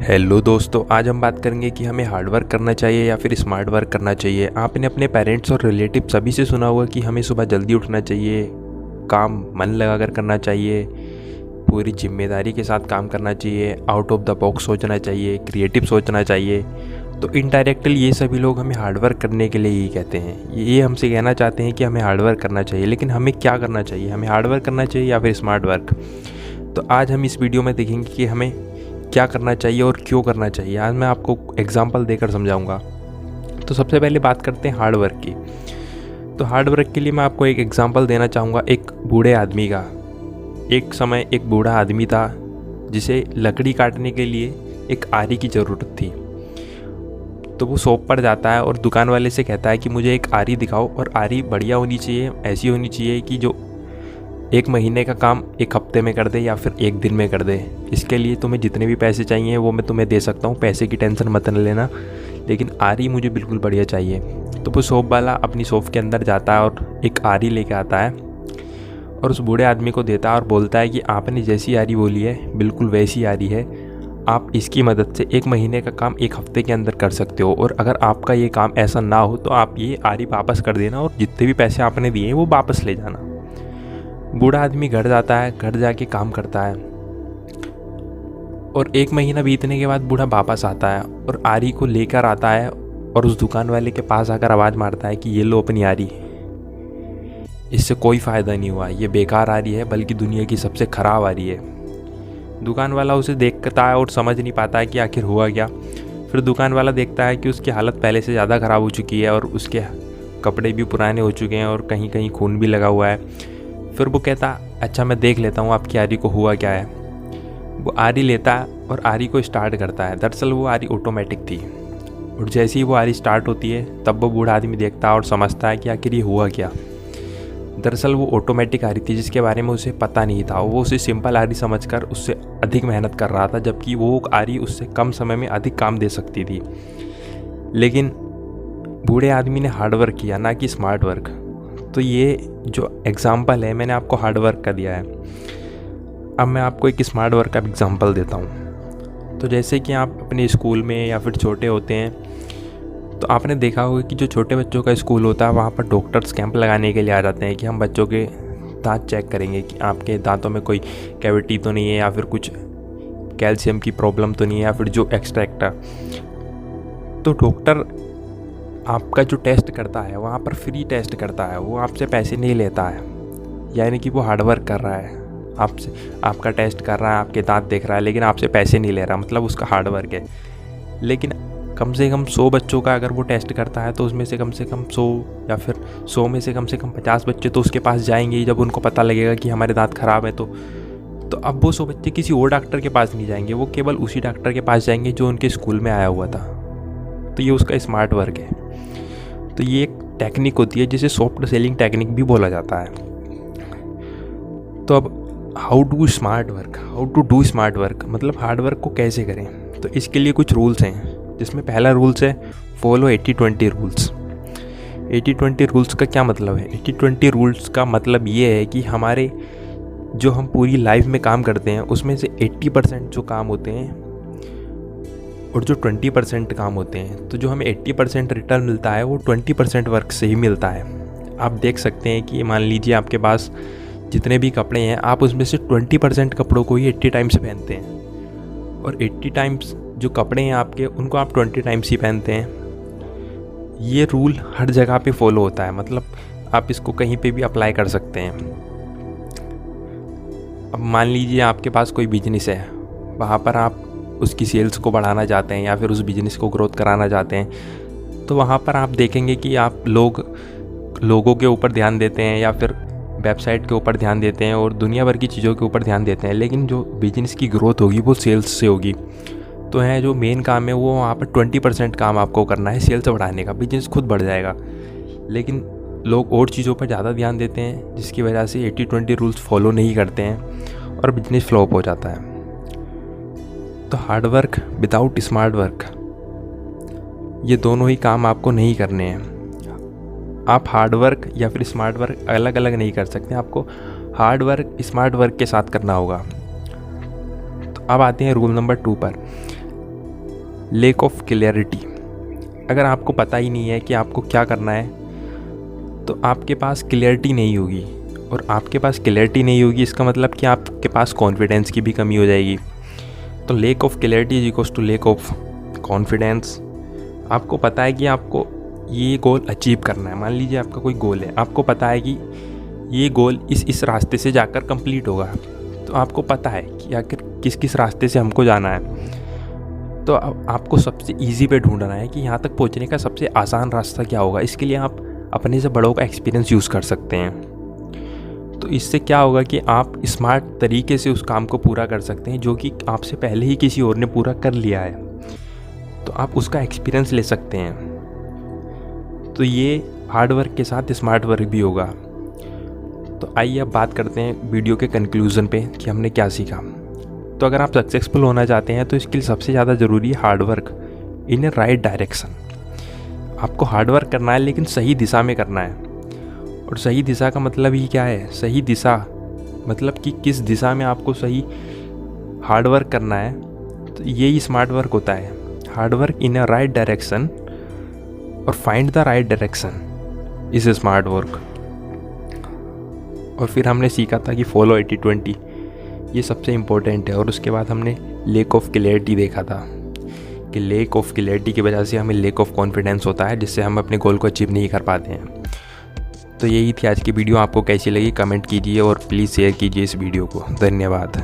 Hello दोस्तों, आज हम बात करेंगे कि हमें हार्ड वर्क करना चाहिए या फिर स्मार्ट वर्क करना चाहिए। आपने अपने पेरेंट्स और रिलेटिव सभी से सुना होगा कि हमें सुबह जल्दी उठना चाहिए, काम मन लगाकर करना चाहिए, पूरी जिम्मेदारी के साथ काम करना चाहिए, आउट ऑफ द बॉक्स सोचना चाहिए, क्रिएटिव सोचना चाहिए। तो इनडायरेक्टली ये सभी लोग हमें हार्ड वर्क करने के लिए ही कहते हैं। ये हमसे कहना चाहते हैं कि हमें हार्ड वर्क करना चाहिए, लेकिन हमें क्या करना चाहिए? हमें हार्ड वर्क करना चाहिए या फिर स्मार्ट वर्क? तो आज हम इस वीडियो में देखेंगे कि हमें क्या करना चाहिए और क्यों करना चाहिए। आज मैं आपको एग्जांपल देकर समझाऊंगा। तो सबसे पहले बात करते हैं हार्ड वर्क की। तो हार्ड वर्क के लिए मैं आपको एक एग्जांपल देना चाहूँगा, एक बूढ़े आदमी का। एक समय एक बूढ़ा आदमी था जिसे लकड़ी काटने के लिए एक आरी की ज़रूरत थी। तो वो शॉप पर जाता है और दुकान वाले से कहता है कि मुझे एक आरी दिखाओ, और आरी बढ़िया होनी चाहिए, ऐसी होनी चाहिए कि जो एक महीने का काम एक हफ्ते में कर दे या फिर एक दिन में कर दे। इसके लिए तुम्हें जितने भी पैसे चाहिए वो मैं तुम्हें दे सकता हूँ, पैसे की टेंशन मत लेना, लेकिन आरी मुझे बिल्कुल बढ़िया चाहिए। तो वो शॉप वाला अपनी शॉप के अंदर जाता है और एक आरी लेके आता है और उस बूढ़े आदमी को देता है और बोलता है कि आपने जैसी आरी बोली है बिल्कुल वैसी आरी है, आप इसकी मदद से एक महीने का काम एक हफ्ते के अंदर कर सकते हो, और अगर आपका ये काम ऐसा ना हो तो आप ये आरी वापस कर देना और जितने भी पैसे आपने दिए वो वापस ले जाना। बूढ़ा आदमी घर जाता है, घर जाके काम करता है और एक महीना बीतने के बाद बूढ़ा वापस आता है और आरी को लेकर आता है और उस दुकान वाले के पास आकर आवाज़ मारता है कि ये लो अपनी आरी, इससे कोई फ़ायदा नहीं हुआ, ये बेकार आरी है, बल्कि दुनिया की सबसे ख़राब आरी है। दुकान वाला उसे देखता है और समझ नहीं पाता है कि आखिर हुआ क्या। फिर दुकान वाला देखता है कि उसकी हालत पहले से ज़्यादा ख़राब हो चुकी है और उसके कपड़े भी पुराने हो चुके हैं और कहीं कहीं खून भी लगा हुआ है। फिर वो कहता अच्छा मैं देख लेता हूँ आपकी आरी को हुआ क्या है। वो आरी लेता है और आरी को स्टार्ट करता है। दरअसल वो आरी ऑटोमेटिक थी और जैसे ही वो आरी स्टार्ट होती है तब वो बूढ़ा आदमी देखता है और समझता है कि आखिर ये हुआ क्या। दरअसल वो ऑटोमेटिक आरी थी जिसके बारे में उसे पता नहीं था। वो उसे सिंपल आरी समझकर उससे अधिक मेहनत कर रहा था, जबकि वो आरी उससे कम समय में अधिक काम दे सकती थी। लेकिन बूढ़े आदमी ने हार्ड वर्क किया, ना कि स्मार्ट वर्क। तो ये जो एग्ज़ाम्पल है मैंने आपको हार्ड वर्क का दिया है। अब मैं आपको एक स्मार्ट वर्क का एग्ज़ाम्पल देता हूँ। तो जैसे कि आप अपने स्कूल में या फिर छोटे होते हैं तो आपने देखा होगा कि जो छोटे बच्चों का स्कूल होता है वहाँ पर डॉक्टर्स कैंप लगाने के लिए आ जाते हैं कि हम बच्चों के दांत चेक करेंगे कि आपके दांतों में कोई कैविटी तो नहीं है या फिर कुछ कैल्शियम की प्रॉब्लम तो नहीं है या फिर जो एक्स्ट्रा। तो डॉक्टर आपका जो टेस्ट करता है वहाँ पर फ्री टेस्ट करता है, वो आपसे पैसे नहीं लेता है, यानी कि वो हार्ड वर्क कर रहा है, आपसे आपका टेस्ट कर रहा है, आपके दांत देख रहा है, लेकिन आपसे पैसे नहीं ले रहा, मतलब उसका हार्ड वर्क है। लेकिन कम से कम 100 बच्चों का अगर वो टेस्ट करता है तो उसमें से कम 100 या फिर 100 में से कम 50 बच्चे तो उसके पास जाएंगे ही, जब उनको पता लगेगा कि हमारे दांत ख़राब है। तो अब वो 100 बच्चे किसी और डॉक्टर के पास नहीं जाएंगे, वो केवल उसी डॉक्टर के पास जाएंगे जो उनके स्कूल में आया हुआ था। तो ये उसका स्मार्ट वर्क है। तो ये एक टेक्निक होती है जिसे सॉफ्ट सेलिंग टेक्निक भी बोला जाता है। तो अब how to do smart work, मतलब हार्ड वर्क को कैसे करें। तो इसके लिए कुछ रूल्स हैं, जिसमें पहला रूल्स है फॉलो 80-20 रूल्स। 80-20 रूल्स का क्या मतलब है? 80-20 रूल्स का मतलब ये है कि हमारे जो हम पूरी लाइफ में काम करते हैं उसमें से 80% जो काम होते हैं और जो 20% काम होते हैं, तो जो हमें 80% रिटर्न मिलता है वो 20% वर्क से ही मिलता है। आप देख सकते हैं कि मान लीजिए आपके पास जितने भी कपड़े हैं आप उसमें से 20% कपड़ों को ही 80 टाइम्स पहनते हैं, और 80 टाइम्स जो कपड़े हैं आपके उनको आप 20 टाइम्स ही पहनते हैं। ये रूल हर जगह पे फॉलो होता है, मतलब आप इसको कहीं पे भी अप्लाई कर सकते हैं। अब मान लीजिए आपके पास कोई बिजनेस है, वहाँ पर आप उसकी सेल्स को बढ़ाना चाहते हैं या फिर उस बिज़नेस को ग्रोथ कराना चाहते हैं, तो वहाँ पर आप देखेंगे कि आप लोगों के ऊपर ध्यान देते हैं या फिर वेबसाइट के ऊपर ध्यान देते हैं और दुनिया भर की चीज़ों के ऊपर ध्यान देते हैं, लेकिन जो बिजनेस की ग्रोथ होगी वो सेल्स से होगी। तो है जो मेन काम है वो वहाँ पर 20% काम आपको करना है सेल्स बढ़ाने का, बिजनेस खुद बढ़ जाएगा। लेकिन लोग और चीज़ों पर ज़्यादा ध्यान देते हैं जिसकी वजह से 80-20 रूल्स फॉलो नहीं करते हैं और बिजनेस फ्लॉप हो जाता है। तो hard work without smart work, ये दोनों ही काम आपको नहीं करने हैं। आप हार्ड वर्क या फिर स्मार्ट वर्क अलग अलग नहीं कर सकते, आपको हार्ड वर्क स्मार्ट वर्क के साथ करना होगा। तो अब आते हैं रूल नंबर 2 पर। Lake of clarity. अगर आपको पता ही नहीं है कि आपको क्या करना है तो आपके पास क्लियरिटी नहीं होगी, और आपके पास क्लियरिटी नहीं होगी इसका मतलब कि आपके पास कॉन्फिडेंस की भी कमी हो जाएगी। तो lack of clarity is equals to lack of confidence. आपको पता है कि आपको ये गोल अचीव करना है। मान लीजिए आपका कोई गोल है, आपको पता है कि ये गोल इस रास्ते से जाकर कंप्लीट होगा, तो आपको पता है कि आखिर किस किस रास्ते से हमको जाना है। तो अब आपको सबसे इजी पे ढूंढना है कि यहाँ तक पहुँचने का सबसे आसान रास्ता क्या होगा। इसके लिए आप अपने से बड़ों का एक्सपीरियंस यूज़ कर सकते हैं। तो इससे क्या होगा कि आप स्मार्ट तरीके से उस काम को पूरा कर सकते हैं जो कि आपसे पहले ही किसी और ने पूरा कर लिया है, तो आप उसका एक्सपीरियंस ले सकते हैं। तो ये हार्ड वर्क के साथ स्मार्ट वर्क भी होगा। तो आइए अब बात करते हैं वीडियो के कंक्लूज़न पे कि हमने क्या सीखा। तो अगर आप सक्सेसफुल होना चाहते हैं तो इसके लिए सबसे ज़्यादा ज़रूरी है हार्ड वर्क इन ए राइट डायरेक्शन। आपको हार्ड वर्क करना है लेकिन सही दिशा में करना है। और सही दिशा का मतलब ही क्या है? सही दिशा मतलब कि किस दिशा में आपको सही हार्ड वर्क करना है, तो यही स्मार्ट वर्क होता है। Hard work in a right direction और find the right direction is a smart work. और फिर हमने सीखा था कि फॉलो 80-20 ये सबसे इम्पोर्टेंट है। और उसके बाद हमने लेक ऑफ क्लियरिटी देखा था कि लेक ऑफ क्लियरिटी की वजह से हमें लेक ऑफ कॉन्फिडेंस होता है, जिससे हम अपने गोल को अचीव नहीं कर पाते हैं। तो यही थी आज की वीडियो। आपको कैसी लगी कमेंट कीजिए और प्लीज़ शेयर कीजिए इस वीडियो को। धन्यवाद।